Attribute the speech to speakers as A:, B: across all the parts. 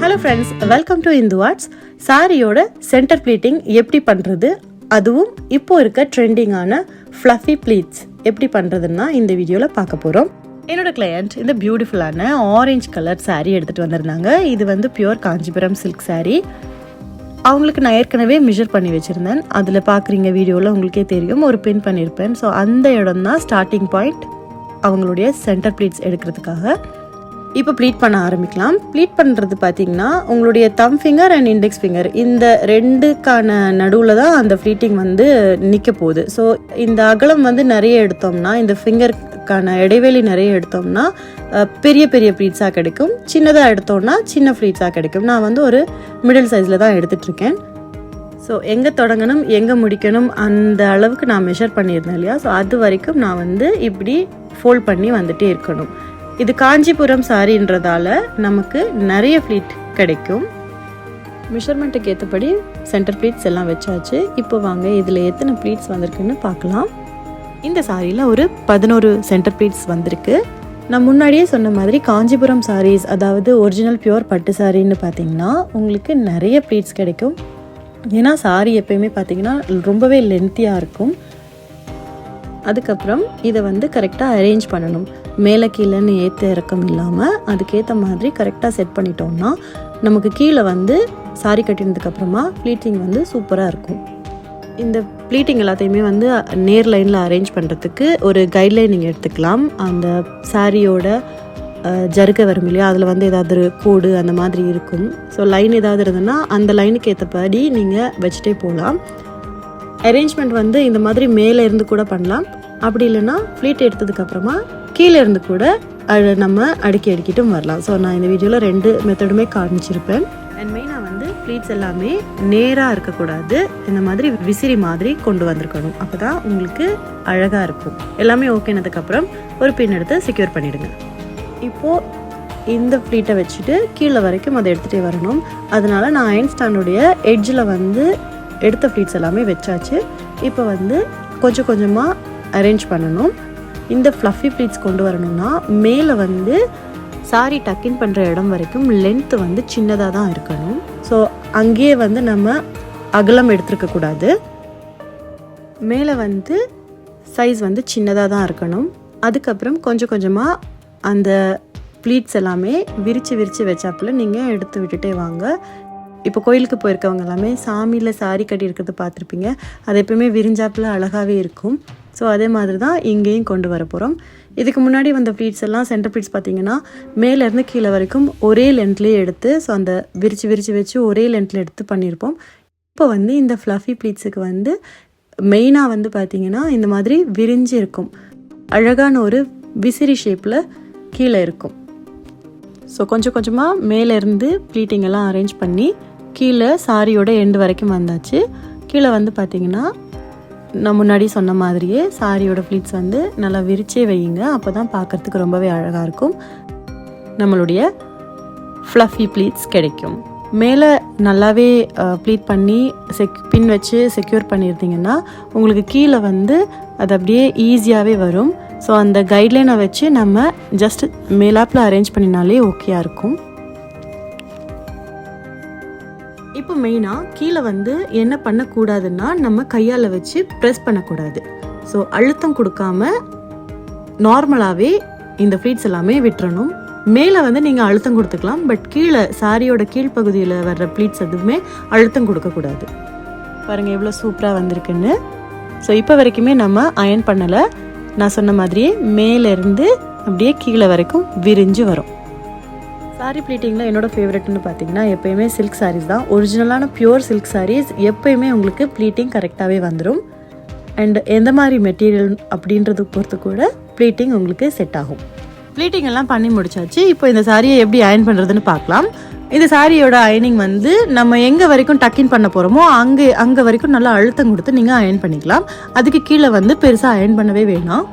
A: Hello friends, welcome to Hindu arts. சாரியோட centre pleating எப்படி பண்ணுறது, அதுவும் இப்போ இருக்க ட்ரெண்டிங்கான ஃப்ளஃபி ப்ளீட்ஸ் எப்படி பண்ணுறதுன்னா இந்த வீடியோவில் பார்க்க போகிறோம். என்னோட கிளையண்ட் இந்த பியூட்டிஃபுல்லான ஆரஞ்சு கலர் சாரீ எடுத்துகிட்டு வந்திருந்தாங்க. இது வந்து பியூர் காஞ்சிபுரம் சில்க் சாரீ. அவங்களுக்கு நான் ஏற்கனவே மெஷர் பண்ணி வச்சுருந்தேன். அதில் பார்க்குறீங்க வீடியோவில் உங்களுக்கே தெரியும், ஒரு பின் பண்ணியிருப்பேன். ஸோ அந்த இடம் தான் ஸ்டார்டிங் பாயிண்ட் அவங்களுடைய சென்டர் ப்ளீட்ஸ் எடுக்கிறதுக்காக. இப்போ ப்ளீட் பண்ண ஆரம்பிக்கலாம். ப்ளீட் பண்ணுறது பார்த்தீங்கன்னா உங்களுடைய தம் ஃபிங்கர் அண்ட் இண்டெக்ஸ் ஃபிங்கர் இந்த ரெண்டுக்கான நடுவில் தான் அந்த ப்ளீட்டிங் வந்து நிற்க போகுது. ஸோ இந்த அகலம் வந்து நிறைய எடுத்தோம்னா, இந்த ஃபிங்கருக்கான இடைவெளி நிறைய எடுத்தோம்னா பெரிய பெரிய ப்ளீட்ஸாக கிடைக்கும். சின்னதாக எடுத்தோம்னா சின்ன ப்ளீட்ஸாக கிடைக்கும். நான் வந்து ஒரு மிடில் சைஸில் தான் எடுத்துகிட்ருக்கேன். ஸோ எங்கே தொடங்கணும் எங்கே முடிக்கணும் அந்த அளவுக்கு நான் மெஷர் பண்ணியிருந்தேன் இல்லையா. ஸோ அது வரைக்கும் நான் வந்து இப்படி ஃபோல்ட் பண்ணி வந்துட்டே இருக்கணும். இது காஞ்சிபுரம் சாரின்றதால நமக்கு நிறைய ப்ளீட் கிடைக்கும். மெஷர்மெண்ட்டுக்கு ஏற்றபடி சென்டர் ப்ளீட்ஸ் எல்லாம் வச்சாச்சு. இப்போ வாங்க இதில் எத்தனை ப்ளீட்ஸ் வந்திருக்குன்னு பார்க்கலாம். இந்த சாரியில் ஒரு 11 சென்டர் ப்ளீட்ஸ் வந்திருக்கு. நான் முன்னாடியே சொன்ன மாதிரி காஞ்சிபுரம் சாரீஸ், அதாவது ஒரிஜினல் பியூர் பட்டு சாரின்னு பார்த்தீங்கன்னா உங்களுக்கு நிறைய ப்ளீட்ஸ் கிடைக்கும். ஏன்னா சாரி எப்பயுமே பார்த்தீங்கன்னா ரொம்பவே லென்த்தியாக இருக்கும். அதுக்கப்புறம் இதை வந்து கரெக்டாக அரேஞ்ச் பண்ணணும். மேலே கீழேன்னு ஏற்ற இறக்கம் இல்லாமல் அதுக்கேற்ற மாதிரி கரெக்டாக செட் பண்ணிட்டோம்னா நமக்கு கீழே வந்து சாரி கட்டினதுக்கப்புறமா ப்ளீட்டிங் வந்து சூப்பராக இருக்கும். இந்த ப்ளீட்டிங் எல்லாத்தையுமே வந்து நேர் லைனில் அரேஞ்ச் பண்ணுறதுக்கு ஒரு கைட்லைன் நீங்கள் எடுத்துக்கலாம். அந்த சாரியோட ஜருகை வரும் இல்லையா, அதில் வந்து ஏதாவது ஒரு கோடு அந்த மாதிரி இருக்கும். ஸோ லைன் ஏதாவது இருந்ததுன்னா அந்த லைனுக்கு ஏற்றபடி நீங்கள் வச்சுட்டே போகலாம். அரேஞ்ச்மெண்ட் வந்து இந்த மாதிரி மேலே இருந்து கூட பண்ணலாம். அப்படி இல்லைன்னா ப்ளீட் எடுத்ததுக்கப்புறமா கீழே இருந்து கூட நம்ம அடுக்கிட்டும் வரலாம். ஸோ நான் இந்த வீடியோவில் 2 மெத்தடுமே காமிச்சிருப்பேன். அண்ட் மெயினாக வந்து ப்ளீட்ஸ் எல்லாமே நேராக இருக்கக்கூடாது, இந்த மாதிரி விசிறி மாதிரி கொண்டு வந்திருக்கணும். அப்போ தான் உங்களுக்கு அழகாக இருக்கும். எல்லாமே ஓகேனதுக்கப்புறம் ஒரு பின் எடுத்து செக்யூர் பண்ணிவிடுங்க. இப்போது இந்த ப்ளீட்டை வச்சுட்டு கீழே வரைக்கும் அதை எடுத்துகிட்டே வரணும். அதனால் நான் அயன் ஸ்டாண்டுடைய எட்ஜில் வந்து எடுத்த ப்ளீட்ஸ் எல்லாமே வச்சாச்சு. இப்போ வந்து கொஞ்சம் கொஞ்சமாக அரேஞ்ச் பண்ணணும். இந்த ஃப்ளஃபி ப்ளீட்ஸ் கொண்டு வரணும்னா மேலே வந்து சாரி டக்கின் பண்ணுற இடம் வரைக்கும் லென்த்து வந்து சின்னதாக தான் இருக்கணும். ஸோ அங்கேயே வந்து நம்ம அகலம் எடுத்துருக்கக்கூடாது. மேலே வந்து சைஸ் வந்து சின்னதாக தான் இருக்கணும். அதுக்கப்புறம் கொஞ்சம் கொஞ்சமாக அந்த ப்ளீட்ஸ் எல்லாமே விரித்து வச்சாப்புல நீங்கள் எடுத்து விட்டுட்டே வாங்க. இப்போ கோயிலுக்கு போயிருக்கவங்க எல்லாமே சாமியில் சாரி கட்டி இருக்கிறது பார்த்துருப்பீங்க. அது எப்பவுமே விரிஞ்சாப்புல அழகாகவே இருக்கும். ஸோ அதே மாதிரி தான் இங்கேயும் கொண்டு வர போகிறோம். இதுக்கு முன்னாடி வந்த ப்ளீட்ஸ் எல்லாம் சென்டர் ப்ளீட்ஸ் பார்த்தீங்கன்னா மேலேருந்து கீழே வரைக்கும் ஒரே லென்த்லேயே எடுத்து, ஸோ அந்த விரித்து வச்சு ஒரே லென்த்தில் எடுத்து பண்ணியிருப்போம். இப்போ வந்து இந்த ஃப்ளஃபி ப்ளீட்ஸுக்கு வந்து மெயினாக வந்து பார்த்திங்கன்னா இந்த மாதிரி விரிஞ்சு இருக்கும். அழகான ஒரு விசிறி ஷேப்பில் கீழே இருக்கும். ஸோ கொஞ்சம் கொஞ்சமாக மேலேருந்து ப்ளீட்டிங் எல்லாம் அரேஞ்ச் பண்ணி கீழே சாரியோட எண்டு வரைக்கும் வந்தாச்சு. கீழே வந்து பார்த்திங்கன்னா நான் முன்னாடி சொன்ன மாதிரியே சாரியோட ப்ளீட்ஸ் வந்து நல்லா விரிச்சே வையுங்க. அப்போ தான் பார்க்குறதுக்கு ரொம்பவே அழகாக இருக்கும். நம்மளுடைய ஃப்ளஃபி ப்ளீட்ஸ் கிடைக்கும். மேலே நல்லாவே ப்ளீட் பண்ணி பின் வச்சு செக்யூர் பண்ணியிருந்தீங்கன்னா உங்களுக்கு கீழே வந்து அது அப்படியே ஈஸியாகவே வரும். ஸோ அந்த கைட்லைனை வச்சு நம்ம ஜஸ்ட் மேலாப்பில் அரேஞ்ச் பண்ணினாலே ஓகேயாக இருக்கும். இப்போ மெயினாக கீழே வந்து என்ன பண்ணக்கூடாதுன்னா நம்ம கையால் வச்சு ப்ரெஸ் பண்ணக்கூடாது. ஸோ அழுத்தம் கொடுக்காம நார்மலாகவே இந்த ப்ளீட்ஸ் எல்லாமே விட்டுறணும். மேலே வந்து நீங்கள் அழுத்தம் கொடுத்துக்கலாம், பட் கீழே சாரியோட கீழ்ப்பகுதியில் வர்ற ப்ளீட்ஸ் எதுவுமே அழுத்தம் கொடுக்கக்கூடாது. பாருங்கள் எவ்வளோ சூப்பராக வந்திருக்குன்னு. ஸோ இப்போ வரைக்குமே நம்ம அயன் பண்ணலை. நான் சொன்ன மாதிரியே மேலேருந்து அப்படியே கீழே வரைக்கும் விரிஞ்சு வரும். சாரீ ப்ளீட்டிங்கில் என்னோடய ஃபேவரெட்னு பார்த்தீங்கன்னா எப்போயுமே சில்க் சாரீஸ் தான். ஒரிஜினலான பியூர் சில்க் சாரீஸ் எப்போயுமே உங்களுக்கு ப்ளீட்டிங் கரெக்டாகவே வந்துடும். அண்ட் எந்த மாதிரி மெட்டீரியல் அப்படின்றது பொறுத்து கூட ப்ளீட்டிங் உங்களுக்கு செட் ஆகும். ப்ளீட்டிங் எல்லாம் பண்ணி முடிச்சாச்சு. இப்போ இந்த சாரியை எப்படி அயன் பண்ணுறதுன்னு பார்க்கலாம். இந்த சாரியோட அயனிங் வந்து நம்ம எங்கே வரைக்கும் டக்கின் பண்ண போகிறோமோ அங்கே வரைக்கும் நல்லா அழுத்தம் கொடுத்து நீங்கள் அயன் பண்ணிக்கலாம். அதுக்கு கீழே வந்து பெருசாக அயன் பண்ணவே வேணாம்.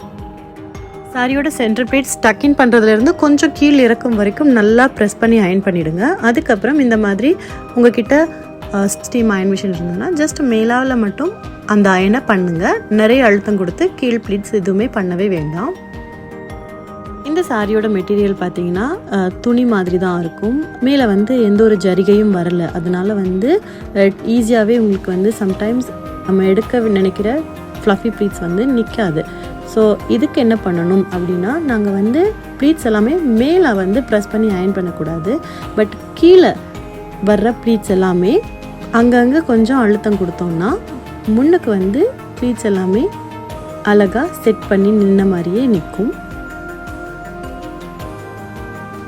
A: சாரியோட சென்டர் ப்ளீட்ஸ் டக்கின் பண்ணுறதுலேருந்து கொஞ்சம் கீழ் இறக்கும் வரைக்கும் நல்லா ப்ரெஸ் பண்ணி அயன் பண்ணிவிடுங்க. அதுக்கப்புறம் இந்த மாதிரி உங்ககிட்ட ஸ்டீம் அயன் மிஷின் இருந்ததுன்னா ஜஸ்ட் மேலாவில் மட்டும் அந்த அயனை பண்ணுங்கள். நிறைய அழுத்தம் கொடுத்து கீழ் ப்ளீட்ஸ் எதுவுமே பண்ணவே வேண்டாம். இந்த சாரியோட மெட்டீரியல் பார்த்தீங்கன்னா துணி மாதிரி தான் இருக்கும். மேலே வந்து எந்த ஒரு ஜரிகையும் வரல. அதனால வந்து ஈஸியாகவே உங்களுக்கு வந்து சம்டைம்ஸ் நம்ம எடுக்க நினைக்கிற ஃப்ளஃபி ப்ளீட்ஸ் வந்து நிற்காது. ஸோ இதுக்கு என்ன பண்ணணும் அப்படின்னா, நாங்கள் வந்து ப்ளீட்ஸ் எல்லாமே மேலே வந்து ப்ரெஸ் பண்ணி அயர்ன் பண்ணக்கூடாது. பட் கீழே வர்ற ப்ளீட்ஸ் எல்லாமே அங்கங்கே கொஞ்சம் அழுத்தம் கொடுத்தோம்னா முன்னுக்கு வந்து ப்ளீட்ஸ் எல்லாமே அழகாக செட் பண்ணி நின்ன மாதிரியே நிற்கும்.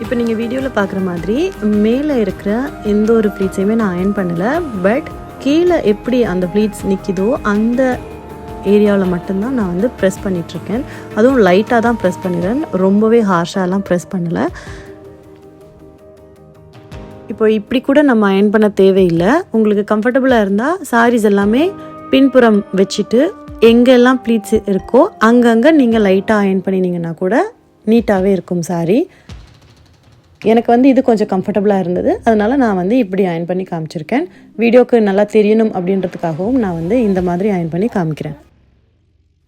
A: இப்போ நீங்கள் வீடியோவில் பார்க்குற மாதிரி மேலே இருக்கிற எந்த ஒரு ப்ளீட்ஸையுமே நான் அயர்ன் பண்ணலை. பட் கீழே எப்படி அந்த ப்ளீட்ஸ் நிற்கிதோ அந்த ஏரியாவில் மட்டும்தான் நான் வந்து ப்ரெஸ் பண்ணிகிட்ருக்கேன். அதுவும் லைட்டாக தான் ப்ரெஸ் பண்ணிடுறேன், ரொம்பவே ஹார்ஷாலாம் ப்ரெஸ் பண்ணலை. இப்போ இப்படி கூட நம்ம அயர்ன் பண்ண தேவையில்லை. உங்களுக்கு கம்ஃபர்டபுளாக இருந்தால் சாரீஸ் எல்லாமே பின்புறம் வச்சுட்டு எங்கெல்லாம் ப்ளீட்ஸ் இருக்கோ அங்கங்கே நீங்கள் லைட்டாக அயர்ன் பண்ணினீங்கன்னா கூட நீட்டாகவே இருக்கும் சாரீ. எனக்கு வந்து இது கொஞ்சம் கம்ஃபர்டபுளாக இருந்தது, அதனால் நான் வந்து இப்படி அயர்ன் பண்ணி காமிச்சிருக்கேன். வீடியோக்கு நல்லா தெரியணும் அப்படின்றதுக்காகவும் நான் வந்து இந்த மாதிரி அயர்ன் பண்ணி காமிக்கிறேன்.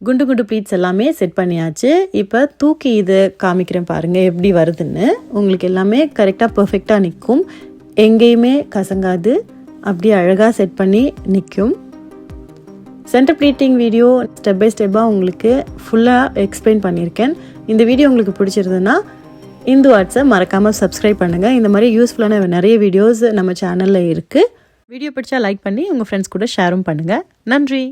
A: குண்டு குண்டு ப்ளீட்ஸ் எல்லாமே செட் பண்ணியாச்சு. இப்போ தூக்கி இது காமிக்கிறேன் பாருங்கள் எப்படி வருதுன்னு. உங்களுக்கு எல்லாமே கரெக்டாக பர்ஃபெக்டாக நிற்கும், எங்கேயுமே கசங்காது, அப்படியே அழகாக செட் பண்ணி நிற்கும். Center pleating video step by ஸ்டெப்பாக உங்களுக்கு ஃபுல்லாக எக்ஸ்பிளைன் பண்ணியிருக்கேன். இந்த வீடியோ உங்களுக்கு பிடிச்சிருந்ததுன்னா இந்து ஆர்ட்ஸை மறக்காமல் சப்ஸ்கிரைப் பண்ணுங்கள். இந்த மாதிரி யூஸ்ஃபுல்லான நிறைய வீடியோஸ் நம்ம சேனலில் இருக்குது. வீடியோ பிடிச்சா லைக் பண்ணி உங்கள் ஃப்ரெண்ட்ஸ் கூட ஷேரும் பண்ணுங்கள். நன்றி.